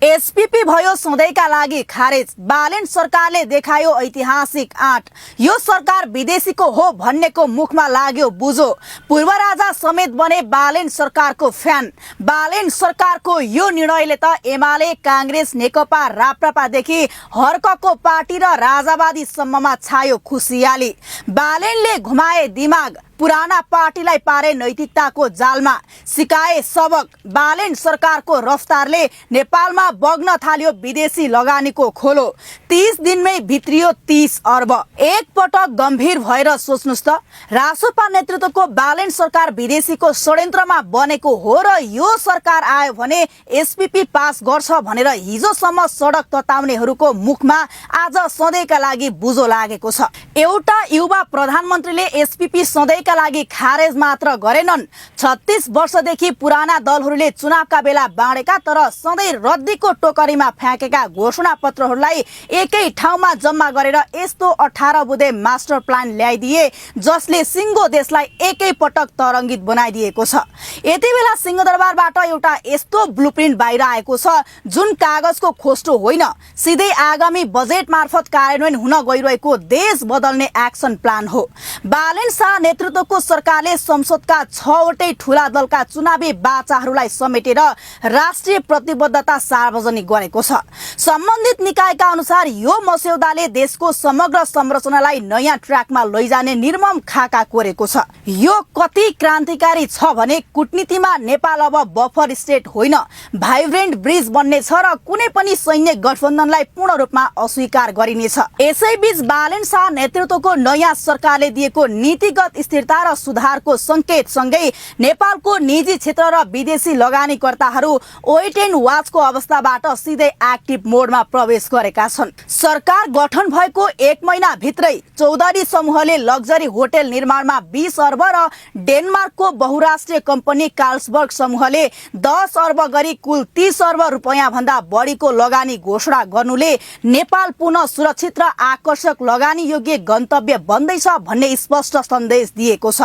SPP भयो सधैँका लागि खारेज। बालेन सरकारले देखायो ऐतिहासिक आँट। यो सरकार विदेशीको हो भन्नेको मुखमा लाग्यो बुझो। पूर्व राजा समेत बने बालेन सरकारको फ्यान। बालेन सरकारको यो निर्णयले त एमाले, कांग्रेस, नेकपा, राप्रपादेखि हर्कको पार्टी र राजावादी सम्ममा छायो खुसियाली। बालेनले घुमाए दिमाग, पुराना पार्टीलाई पारे नैतिकताको जालमा, सिकाए सबक। बालेन सरकारको रफ्तारले नेपालमा बग्न थाल्यो विदेशी लगानीको खोलो। 30 दिनमै भित्रियो 30 अर्ब। एक पटक गम्भीर भएर सोच्नुस् त, रासोपा नेतृत्वको बालेन सरकार विदेशीको षड्यन्त्रमा बनेको हो र यो सरकार आयो भने एसपीपी पास गर्छ भनेर हिजोसम्म सडक तताउनेहरूको मुखमा आज सधैँका लागि बुझो लागेको छ। एउटा युवा प्रधानमन्त्रीले एसपीपी सधैँ लागि खारेज मात्र गरेनन्। 36 वर्षदेखि पुराना दलहरूले चुनावका बेला बाँडेका तर सधैँ रद्दीको टोकरीमा फ्याँकेका घोषणा पत्रहरूलाई एकै ठाउँमा जम्मा गरेर यस्तो 18 बुँदे मास्टर प्लान ल्याइदिए जसले सिङ्गो देशलाई एकै पटक तरङ्गित बनाइदिएको छ। यति बेला सिंहदरबारबाट एउटा यस्तो ब्लुप्रिन्ट बाहिर आएको छ जुन कागजको खोस्टो होइन, सिधै आगामी बजेट मार्फत कार्यान्वयन हुन गइरहेको देश बदल्ने एक्सन प्लान हो। बालेन शाह नेतृत्वको सरकारले संसदका 6वटै ठूला दलका चुनावी बाचाहरूलाई समेटेर राष्ट्रिय प्रतिबद्धता सार्वजनिक गरेको छ। सम्बन्धित निकायका अनुसार यो मस्यौदाले देशको समग्र संरचनालाई नयाँ ट्र्याकमा लैजाने निर्मम खाका कोरेको छ। यो कति क्रान्तिकारी छ भने कूटनीतिमा नेपाल अब बफर स्टेट होइन, भाइब्रेन्ट ब्रिज बन्ने छ र कुनै पनि सैन्य गठबन्धनलाई पूर्ण रूपमा अस्वीकार गरिनेछ। यसैबीच बालेन शाह नेतृत्वको नयाँ सरकारले दिएको नीतिगत स्थिरता र सुधारको संकेत सँगै नेपालको निजी क्षेत्र र विदेशी लगानीकर्ताहरू वेट एन्ड वाचको अवस्थाबाट सिधै एक्टिभ मोडमा प्रवेश गरेका छन्। सरकार गठन भएको 1 महिना भित्रै चौधरी समूहले लग्जरी होटल निर्माणमा 20 अर्ब र डेनमार्कको बहुराष्ट्रिय कम्पनी कार्लसबर्ग समूहले 10 अर्ब गरी कुल 30 अर्ब रुपैयाँ भन्दा बढीको लगानी घोषणा गर्नुले नेपाल पुनः सुरक्षित र आकर्षक लगानी योग्य गन्तव्य बन्दैछ भन्ने स्पष्ट सन्देश दिएको छ।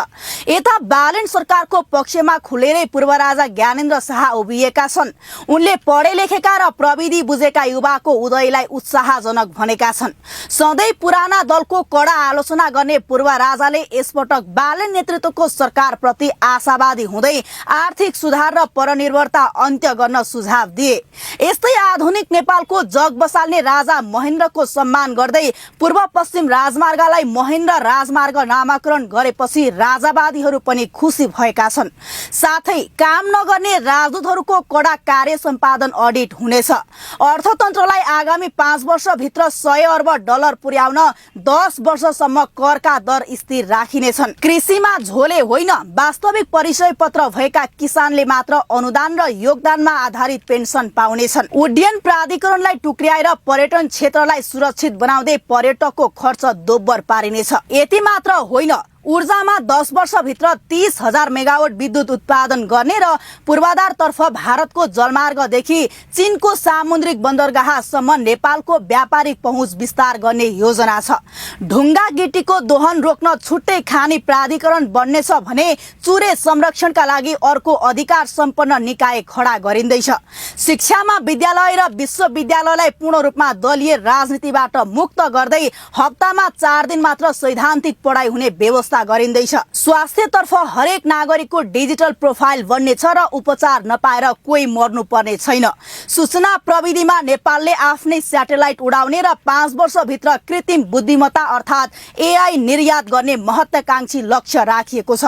यता बालेन सरकारको पक्षमा खुलेरै पूर्व राजा ज्ञानेन्द्र शाह उभिएका छन्। उनले पढे लेखेका र प्रविधि बुझेका युवाको उदयलाई उत्साहजनक भनेका छन्। सधैँ पुराना दलको कडा आलोचना गर्ने पूर्व राजाले यसपटक बालेन नेतृत्वको सरकार प्रति आशावादी हुँदै आर्थिक सुधार र परनिर्भरता अन्त्य गर्न सुझाव दिए। यस्तै आधुनिक नेपालको जग बसाल्ने राजा महेन्द्रको सम्मान गर्दै पूर्व पश्चिम राजमार्गलाई महेन्द्र राजमार्ग नामाकरण गरेपछि राजावादीहरू पनि खुसी भएका छन्। साथै काम नगर्ने राजदूतहरूको कडा कार्य सम्पादन अडिट हुनेछ। अर्थतन्त्रलाई आगामी 5 वर्षभित्र 100 अर्ब डलर पुर्याउन 10 वर्षसम्म करका दर स्थिर राखिनेछन्। कृषिमा झोले होइन, वास्तविक परिचय पत्र भएका किसानले मात्र अनुदान र योगदानमा आधारित पेन्सन पाउनेछन्। उड्डयन प्राधिकरणलाई टुक्र्याएर पर्यटन क्षेत्रलाई सुरक्षित बनाउँदै पर्यटकको खर्च दोब्बर पारिनेछ। यति मात्र होइन, ऊर्जामा 10 वर्षभित्र 30,000 मेगावाट विद्युत उत्पादन गर्ने र पूर्वाधारतर्फ भारतको जलमार्गदेखि चीनको सामुद्रिक बन्दरगाहसम्म नेपालको व्यापारिक पहुँच विस्तार गर्ने योजना छ। ढुङ्गा गिटीको दोहन रोक्न छुट्टै खानी प्राधिकरण बन्नेछ भने चुरे संरक्षणका लागि अर्को अधिकार सम्पन्न निकाय खडा गरिँदैछ। शिक्षामा विद्यालय र विश्वविद्यालयलाई पूर्ण रूपमा दलीय राजनीतिबाट मुक्त गर्दै हप्तामा 4 दिन मात्र सैद्धान्तिक पढाइ हुने व्यवस्था गरिँदैछ। स्वास्थ्यतर्फ हरेक नागरिकको डिजिटल प्रोफाइल बन्नेछ र उपचार नपाएर कोही मर्नु पर्ने छैन। सूचना प्रविधिमा नेपालले आफ्नै स्याटेलाइट उडाउने र 5 वर्षभित्र कृत्रिम बुद्धिमत्ता अर्थात् एआई निर्यात गर्ने महत्त्वाकांक्षी लक्ष्य राखिएको छ।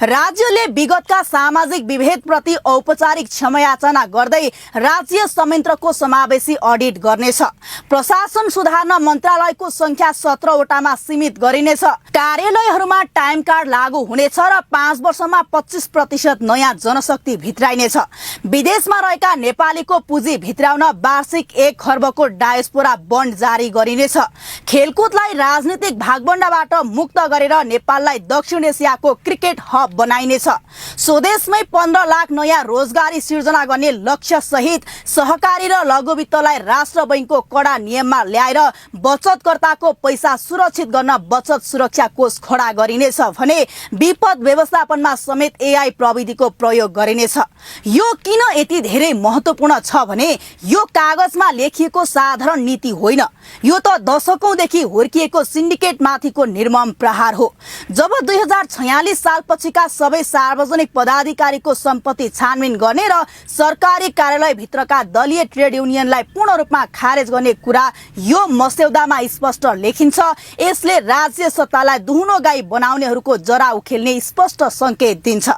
राज्यले विगतका सामाजिक विभेदप्रति औपचारिक क्षमायाचना गर्दै राज्य संयन्त्रको समावेशी अडिट गर्नेछ। प्रशासन सुधार्न मन्त्रालयको संख्या 17 वटामा सीमित गरिनेछ। कार्यालयहरूमा टाइम कार्ड लागू हुनेछ र 5 वर्षमा 25% नयाँ जनशक्ति भित्राइनेछ। विदेशमा रहेका नेपालीको पुँजी भित्राउन वार्षिक 1 खर्बको डायस्पोरा बन्ड जारी गरिनेछ। खेलकुदलाई राजनीतिक भागबण्डाबाट मुक्त गरेर नेपाललाई दक्षिण एसियाको क्रिकेट हब बनाइनेछ। स्वदेशमै 15 लाख नयाँ रोजगारी सिर्जना गर्ने लक्ष्य सहित सहकारी र लघु वित्तलाई राष्ट्र बैंकको कडा नियममा ल्याएर बचतकर्ताको पैसा सुरक्षित गर्न बचत सुरक्षा कोष खडा गरिने गरिनेछ भने विपद व्यवस्थापनमा समेत एआई प्रविधिको प्रयोग गरिनेछ। यो किन यति धेरै महत्त्वपूर्ण छ भने यो कागजमा लेखिएको साधारण नीति होइन, यो त दशकौंदेखि हुर्किएको सिन्डिकेट माथिको निर्मम प्रहार हो। जब 2046 सालपछिका सबै सार्वजनिक पदाधिकारीको सम्पत्ति छानबिन गर्ने र सरकारी कार्यालय भित्रका दलीय ट्रेड युनियनलाई पूर्ण रूपमा खारेज गर्ने कुरा यो मस्यौदामा स्पष्ट लेखिन्छ, यसले राज्य सत्तालाई दुहुनो गाई बनाउनेहरूको जरा उखेल्ने स्पष्ट संकेत दिन्छ।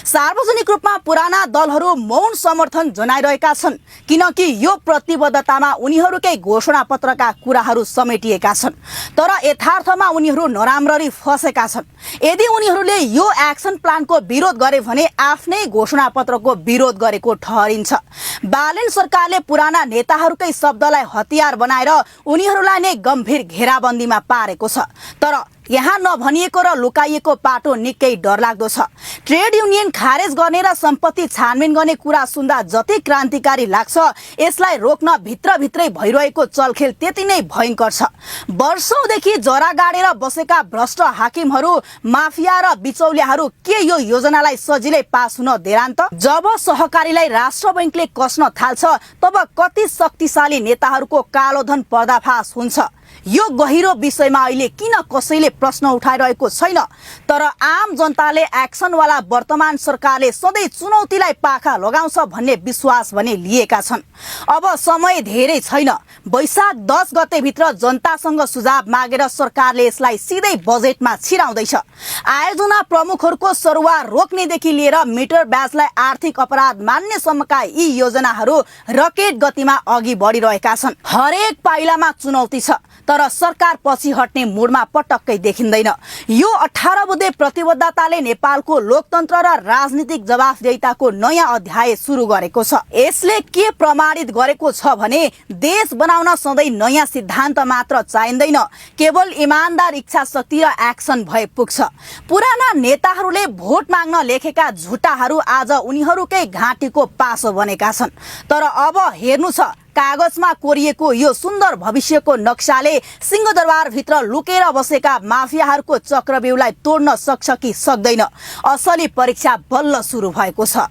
सार्वजनिक रूपमा पुराना दलहरू मौन समर्थन जनाइरहेका छन् किनकि यो प्रतिबद्धतामा उनीहरूकै घोषणापत्रका कुराहरू समेटिएका छन्, तर यथार्थमा उनीहरू नराम्ररी फसेका छन्। यदि उनीहरूले यो एक्सन प्लानको विरोध गरे भने आफ्नै घोषणापत्रको विरोध गरेको ठहरिन्छ। बालेन सरकारले पुराना नेताहरूकै शब्दलाई हतियार बनाएर उनीहरूलाई नै गम्भीर घेराबन्दीमा पारेको छ, तर यहाँ नभनिएको र लुकाइएको पाटो निकै डरलाग्दो छ। ट्रेड युनियन खारेज गर्ने र सम्पत्ति छानबिन गर्ने कुरा सुन्दा जति क्रान्तिकारी लाग्छ, यसलाई रोक्न भित्रभित्रै भइरहेको चलखेल त्यति नै भयङ्कर छ। वर्षौंदेखि जरा गाडेर बसेका भ्रष्ट हाकिमहरू, माफिया र बिचौलियाहरू के यो योजनालाई सजिलै पास हुन देलान् त? जब सहकारीलाई राष्ट्र बैंकले कस्न थाल्छ तब कति शक्तिशाली नेताहरूको कालोधन पर्दाफास हुन्छ। यो गहिरो विषयमा अहिले किन कसैले प्रश्न उठाइरहेको छैन, तर आम जनताले एक्सनवाला वर्तमान सरकारले सधैँ चुनौतीलाई पाखा लगाउँछ भन्ने विश्वास भने लिएका छन्। अब समय धेरै छैन। वैशाख 10 गते भित्र जनतासँग सुझाव मागेर सरकारले यसलाई सिधै बजेटमा छिराउँदैछ। आयोजना प्रमुखहरूको सरुवा रोक्नेदेखि लिएर मिटर ब्याजलाई आर्थिक अपराध मान्नेसम्मका यी योजनाहरू रकेट गतिमा अघि बढिरहेका छन्। हरेक पाइलामा चुनौती छ, तर सरकार पछि हट्ने मुडमा पटक्कै देखिँदैन। यो 18 बुँदे प्रतिबद्धताले नेपालको लोकतन्त्र र राजनीतिक जवाफदेहिताको नयाँ अध्याय सुरु गरेको छ। यसले के प्रमाणित गरेको छ भने देश बनाउन सधैँ नयाँ सिद्धान्त मात्र चाहिँदैन, केवल इमानदार इच्छा शक्ति र एक्सन भए पुग्छ। पुराना नेताहरूले भोट माग्न लेखेका झुटाहरू आज उनीहरूकै घाँटीको पासो बनेका छन्, तर अब हेर्नु छ कागजमा कोरिएको यो सुन्दर भविष्यको नक्साले सिंहदरबार भित्र लुकेर बसेका माफियाहरूको चक्रव्यूहलाई तोड्न सक्छ कि सक्दैन? असली परीक्षा बल्ल सुरु भएको छ।